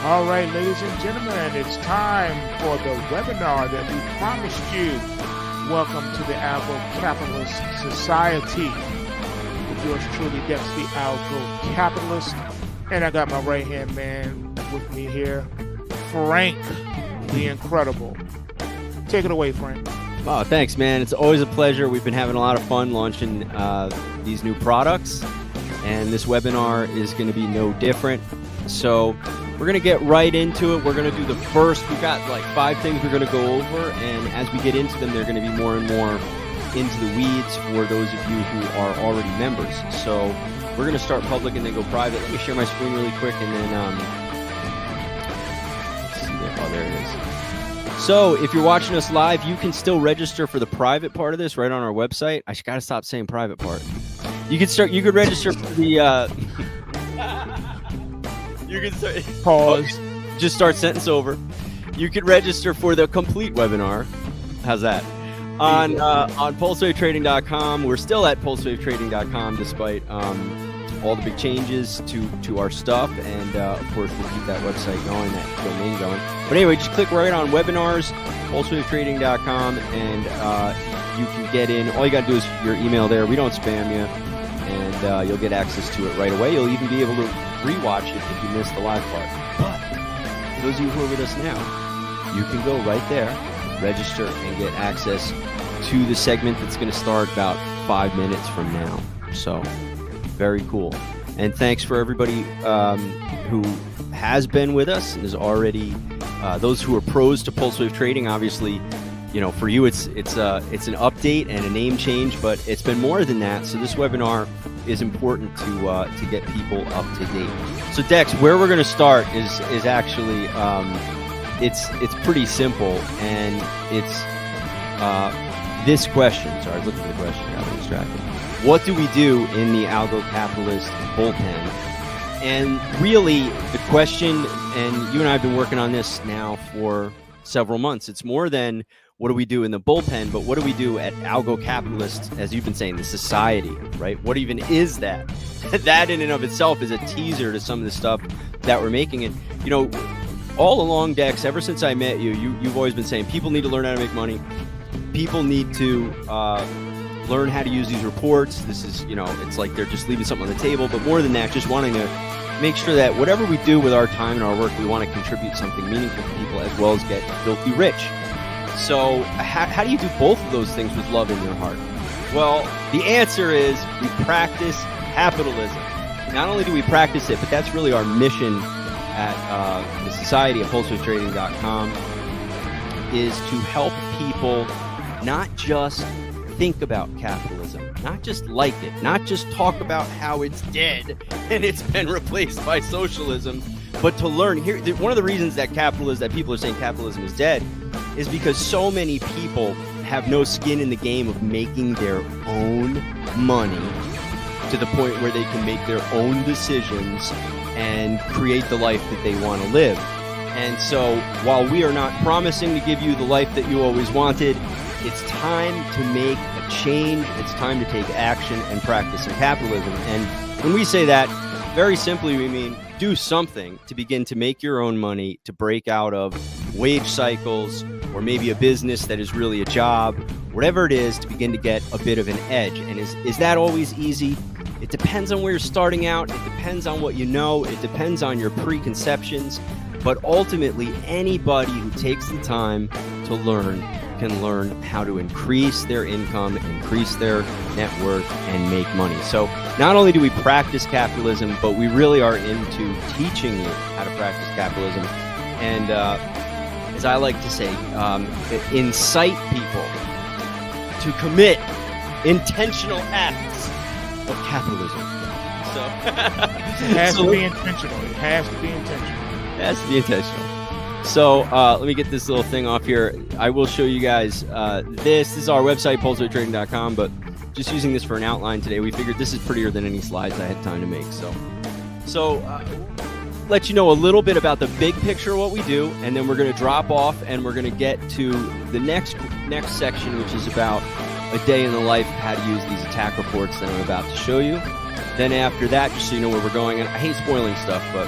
All right, ladies and gentlemen, it's time for the webinar that we promised you. Welcome to the ALGO Capitalist Society. With yours truly, Dex the ALGO Capitalist. And I got my right-hand man with me here, Frank, the Incredible. Take it away, Frank. Oh, thanks, man. It's always a pleasure. We've been having a lot of fun launching these new products, and this webinar is going to be no different. So we're going to get right into it. We're going to do the first. We've got like 5 things we're going to go over, and as we get into them, they're going to be more and more into the weeds for those of you who are already members. So we're going to start public and then go private. Let me share my screen really quick, and then let's see there. Oh, there it is. So if you're watching us live, you can still register for the private part of this right on our website. I got to stop saying private part. You could register for the you can start, pause. Just start sentence over. You could register for the complete webinar. How's that? On pulsewavetrading.com. We're still at pulsewavetrading.com despite all the big changes to our stuff, and of course we'll keep that website going, that domain going. But anyway, just click right on webinars, pulsewavetrading.com, and you can get in. All you got to do is your email there. We don't spam you, and you'll get access to it right away. You'll even be able to rewatch it if you missed the live part. But for those of you who are with us now, you can go right there, register, and get access to the segment that's going to start about 5 minutes from now. So very cool. And thanks for everybody who has been with us and is already those who are pros to Pulse Wave Trading. Obviously, you know, for you it's an update and a name change, but it's been more than that. So this webinar is important to get people up to date. So Dex, where we're going to start is actually it's pretty simple, and it's this question. Sorry, I was looking at the question. I got distracted. What do we do in the Algo Capitalist bullpen? And really, the question, and you and I have been working on this now for several months. It's more than what do we do in the bullpen, but what do we do at Algo Capitalist, as you've been saying, the society, right? What even is that? That in and of itself is a teaser to some of the stuff that we're making. And, you know, all along, Dex, ever since I met you've always been saying people need to learn how to make money. People need to learn how to use these reports. This is, you know, it's like they're just leaving something on the table. But more than that, just wanting to make sure that whatever we do with our time and our work, we want to contribute something meaningful to people as well as get filthy rich. So how do you do both of those things with love in your heart? Well, the answer is we practice capitalism. Not only do we practice it, but that's really our mission at the society at pulsewavetrading.com, is to help people not just think about capitalism, not just like it, not just talk about how it's dead and it's been replaced by socialism, but to learn. Here, one of the reasons that people are saying capitalism is dead is because so many people have no skin in the game of making their own money to the point where they can make their own decisions and create the life that they want to live. And so while we are not promising to give you the life that you always wanted, it's time to make a change. It's time to take action and practice some capitalism. And when we say that, very simply, we mean do something to begin to make your own money, to break out of wage cycles, or maybe a business that is really a job, whatever it is, to begin to get a bit of an edge. And is that always easy? It depends on where you're starting out. It depends on what you know. It depends on your preconceptions. But ultimately, anybody who takes the time to learn can learn how to increase their income, increase their net worth, and make money. So not only do we practice capitalism, but we really are into teaching you how to practice capitalism. And as I like to say, incite people to commit intentional acts of capitalism. So it has to be intentional. It has to be intentional. It has to be intentional. So let me get this little thing off here. I will show you guys this. This is our website, pulsewavetrading.com, but just using this for an outline today, we figured this is prettier than any slides I had time to make. So let you know a little bit about the big picture of what we do, and then we're going to drop off and we're going to get to the next section, which is about a day in the life of how to use these attack reports that I'm about to show you. Then after that, just so you know where we're going, and I hate spoiling stuff, but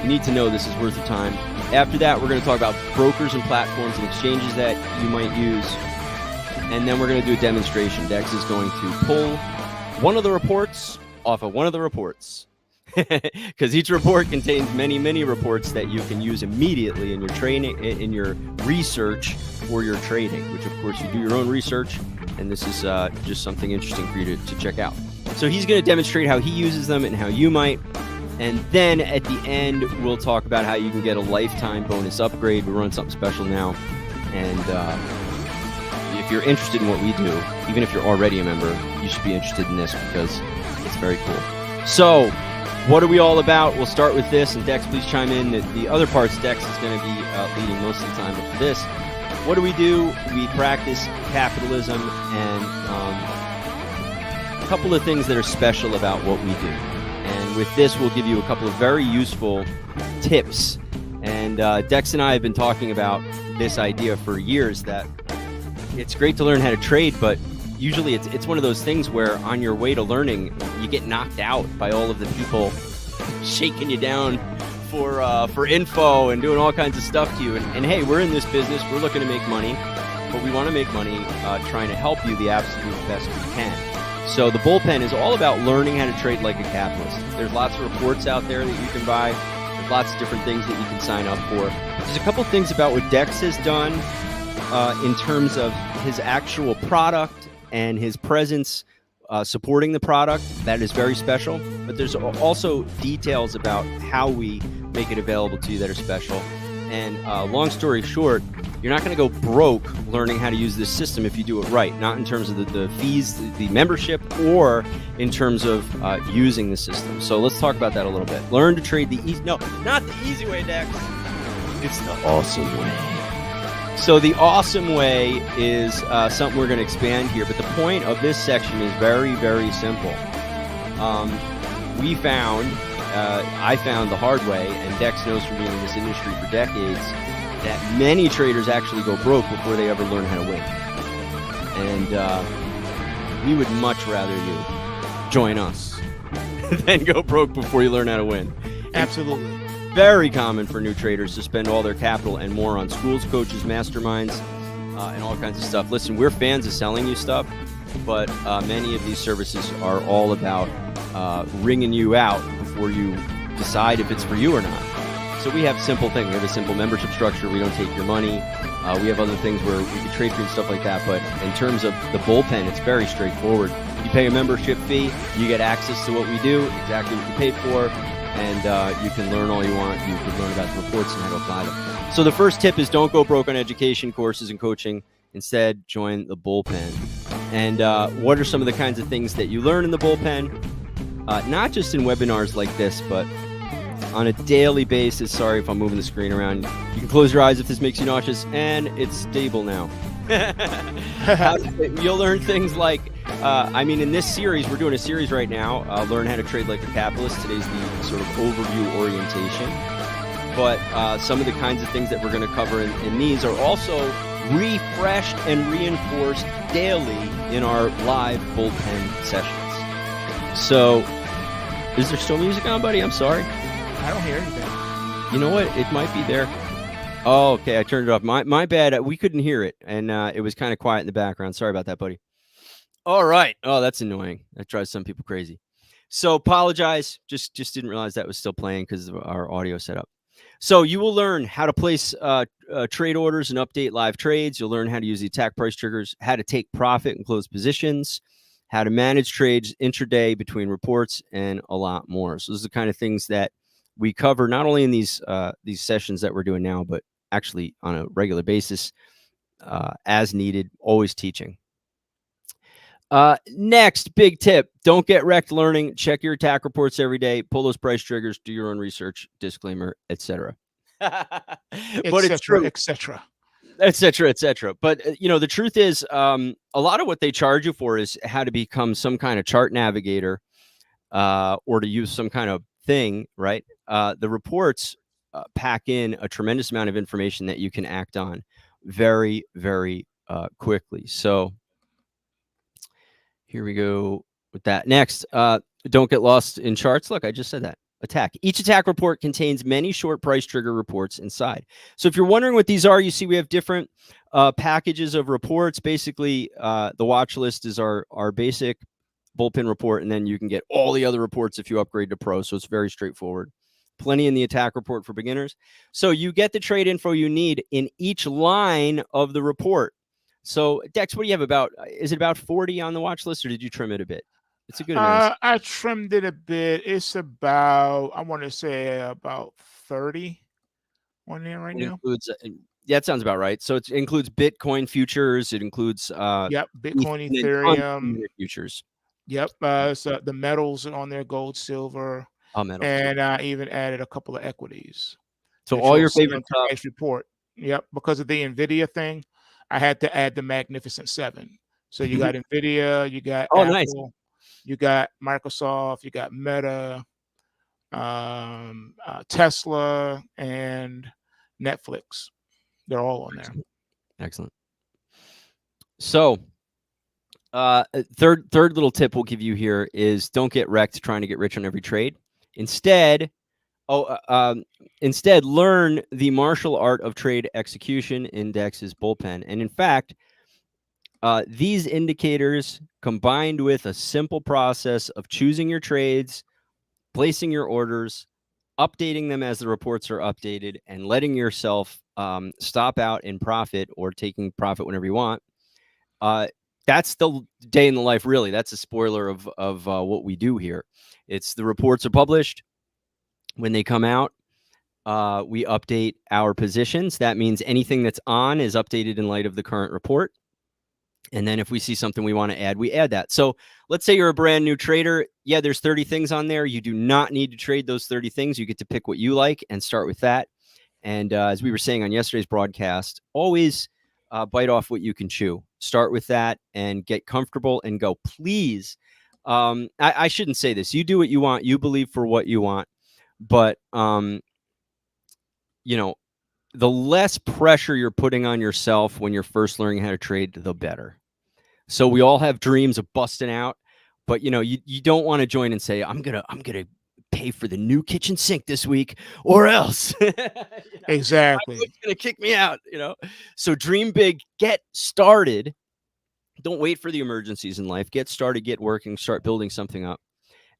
You need to know this is worth your time. After that, we're going to talk about brokers and platforms and exchanges that you might use. And then we're going to do a demonstration. Dex is going to pull one of the reports off of one of the reports. Because each report contains many reports that you can use immediately in your training, in your research for your trading, which of course you do your own research, and this is just something interesting for you to check out. So he's going to demonstrate how he uses them and how you might, and then at the end we'll talk about how you can get a lifetime bonus upgrade. We run something special now, and if you're interested in what we do, even if you're already a member, you should be interested in this because it's very cool. So what are we all about? We'll start with this, and Dex, please chime in. The other parts, Dex is going to be leading most of the time. But for this, what do? We practice capitalism, and a couple of things that are special about what we do. And with this, we'll give you a couple of very useful tips. And Dex and I have been talking about this idea for years, that it's great to learn how to trade, but usually it's one of those things where on your way to learning, you get knocked out by all of the people shaking you down for info and doing all kinds of stuff to you. And hey, we're in this business. We're looking to make money, but we want to make money trying to help you the absolute best we can. So the bullpen is all about learning how to trade like a capitalist. There's lots of reports out there that you can buy. There's lots of different things that you can sign up for. There's a couple things about what Dex has done in terms of his actual product and his presence supporting the product that is very special. But there's also details about how we make it available to you that are special. And long story short, you're not going to go broke learning how to use this system if you do it right. Not in terms of the fees, the membership, or in terms of using the system. So let's talk about that a little bit. Learn to trade the easy... No, not the easy way, Dex. It's the awesome way. So the awesome way is something we're going to expand here, but the point of this section is very simple. I found the hard way, and Dex knows from being in this industry for decades, that many traders actually go broke before they ever learn how to win. And we would much rather you join us than go broke before you learn how to win. Absolutely. Very common for new traders to spend all their capital and more on schools, coaches, masterminds, and all kinds of stuff. Listen, we're fans of selling you stuff, but many of these services are all about ringing you out before you decide if it's for you or not. So we have simple things. We have a simple membership structure. We don't take your money. We have other things where we can trade for and stuff like that. But in terms of the bullpen, it's very straightforward. You pay a membership fee. You get access to what we do, exactly what you paid for. And you can learn all you want. You can learn about the reports and how to apply them. So the first tip is don't go broke on education, courses, and coaching. Instead, join the bullpen. And what are some of the kinds of things that you learn in the bullpen? Not just in webinars like this, but on a daily basis. Sorry if I'm moving the screen around. You can close your eyes if this makes you nauseous, and it's stable now. You'll learn things like, in this series, we're doing a series right now, Learn How to Trade Like a Capitalist. Today's the sort of overview orientation. But some of the kinds of things that we're going to cover in these are also refreshed and reinforced daily in our live bullpen sessions. So, is there still music on, buddy? I'm sorry. I don't hear anything. You know what? It might be there. Oh, okay. I turned it off. My bad. We couldn't hear it, and it was kind of quiet in the background. Sorry about that, buddy. All right. Oh, that's annoying. That drives some people crazy. So apologize. Just didn't realize that was still playing because of our audio setup. So you will learn how to place trade orders and update live trades. You'll learn how to use the attack price triggers, how to take profit and close positions, how to manage trades intraday between reports, and a lot more. So those are the kind of things that we cover not only in these sessions that we're doing now, but actually on a regular basis, as needed, always teaching. Next, big tip. Don't get wrecked learning. Check your attack reports every day. Pull those price triggers. Do your own research. Disclaimer, etc. But it's true. Etc. But, the truth is, a lot of what they charge you for is how to become some kind of chart navigator or to use some kind of thing, right? The reports pack in a tremendous amount of information that you can act on very, very quickly. So here we go with that. Next, don't get lost in charts. Look, I just said that. A.T.A.C. Each A.T.A.C. report contains many short price trigger reports inside. So if you're wondering what these are, you see we have different packages of reports. Basically, the watch list is our basic bullpen report, and then you can get all the other reports if you upgrade to Pro. So it's very straightforward. Plenty in the A.T.A.C. report for beginners. So you get the trade info you need in each line of the report. So Dex, what do you have about? Is it about 40 on the watch list, or did you trim it a bit? It's a good amount. I trimmed it a bit. It's about, I want to say about 30 on there right It now. includes, yeah, that sounds about right. So it includes Bitcoin futures. It includes Yep, Bitcoin, and then tons of Ethereum. futures. Yep, so the metals on there, gold, silver, Oh, metals. and I even added a couple of equities So that all you'll your see favorite on stuff. today's report. Yep, because of the NVIDIA thing, I had to add the Magnificent Seven. So you got NVIDIA, you got Oh, nice. Apple, you got Microsoft, you got Meta, Tesla, and Netflix. They're all on there. Excellent. So, third little tip we'll give you here is don't get wrecked trying to get rich on every trade. Instead, learn the martial art of trade execution in Dex's bullpen. And in fact, these indicators combined with a simple process of choosing your trades, placing your orders, updating them as the reports are updated, and letting yourself stop out in profit or taking profit whenever you want. That's the day in the life, really. That's a spoiler of what we do here. It's the reports are published. When they come out, we update our positions. That means anything that's on is updated in light of the current report. And then if we see something we want to add, we add that. So let's say you're a brand new trader. Yeah, there's 30 things on there. You do not need to trade those 30 things. You get to pick what you like and start with that. And as we were saying on yesterday's broadcast, always bite off what you can chew. Start with that and get comfortable and go. Please, I shouldn't say this. You do what you want. You believe for what you want. But, you know, the less pressure you're putting on yourself when you're first learning how to trade, the better. So we all have dreams of busting out, but you don't want to join and say, I'm gonna pay for the new kitchen sink this week or else. Exactly. My gonna kick me out, So dream big, get started. Don't wait for the emergencies in life. Get started, get working, start building something up.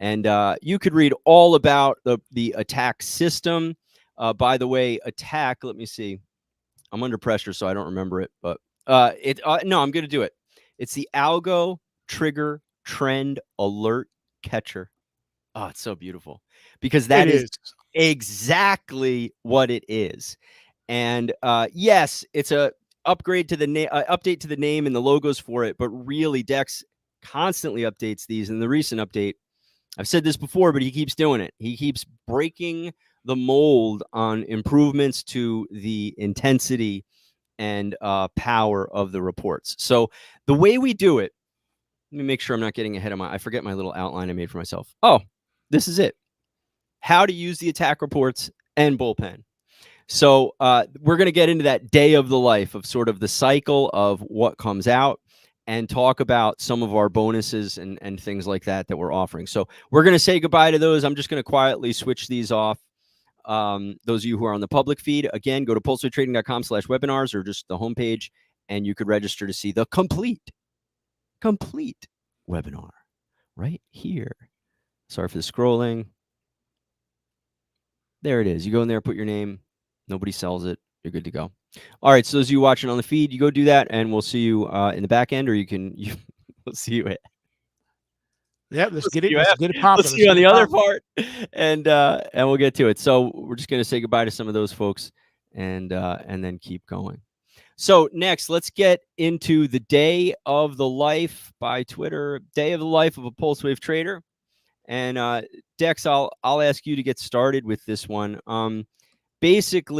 And you could read all about the A.T.A.C. system. By the way, A.T.A.C., let me see. I'm under pressure, so I don't remember it, but no, I'm going to do it. It's the Algo Trigger Trend Alert Catcher. Oh, it's so beautiful because that is exactly what it is. And yes, it's a upgrade to the update to the name and the logos for it, but really Dex constantly updates these. And the recent update, I've said this before, but he keeps doing it. He keeps breaking the mold on improvements to the intensity and power of the reports. So the way we do it, let me make sure I'm not getting ahead of I forget my little outline I made for myself. Oh, this is it. How to use the A.T.A.C. reports and bullpen. So we're going to get into that day of the life of sort of the cycle of what comes out and talk about some of our bonuses and things like that we're offering. So we're going to say goodbye to those. I'm just going to quietly switch these off. Those of you who are on the public feed, again, go to pulsewavetrading.com/webinars or just the homepage, and you could register to see the complete webinar right here. Sorry for the scrolling. There it is. You go in there, put your name. Nobody sells it. You're good to go. All right. So those of you watching on the feed, you go do that, and we'll see you in the back end, or we'll see you. Yep, let's get it. Let's get it popping. Let's see you on the other part, and we'll get to it. So we're just gonna say goodbye to some of those folks, and then keep going. So next, let's get into the day of the life by Twitter. Day of the life of a pulse wave trader. And Dex, I'll ask you to get started with this one. Basically.